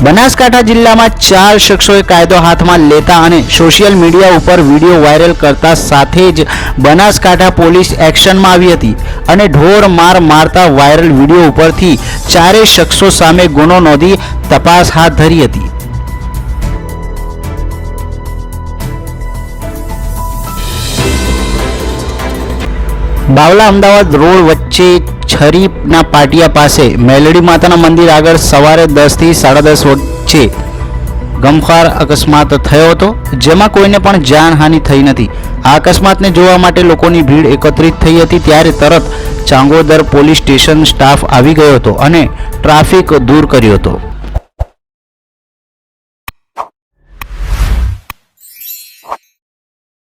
બનાસકાંઠા જિલ્લામાં 4 શખ્સોએ કાયદો હાથમાં લેતા અને સોશિયલ મીડિયા ઉપર વિડીયો વાયરલ કરતા સાથે જ બનાસકાંઠા પોલીસ એક્શનમાં આવી હતી અને ઢોર માર મારતા વાયરલ વિડીયો ઉપરથી 4 શખ્સો સામે ગુનો નોંધી તપાસ હાથ ધરી હતી। બાવલા અમદાવાદ રોડ વચ્ચે છરીના પાટિયા પાસે મેલડી માતાના મંદિર આગળ સવારે 10 થી 10:30 વચ્ચે ગમખ્વાર અકસ્માત થયો હતો, જેમાં કોઈને પણ જાનહાનિ થઈ નથી। આ અકસ્માતને જોવા માટે લોકોની ભીડ એકત્રિત થઈ હતી, ત્યારે તરત ચાંગોદર પોલીસ સ્ટેશન સ્ટાફ આવી ગયો હતો અને ટ્રાફિક દૂર કર્યો હતો।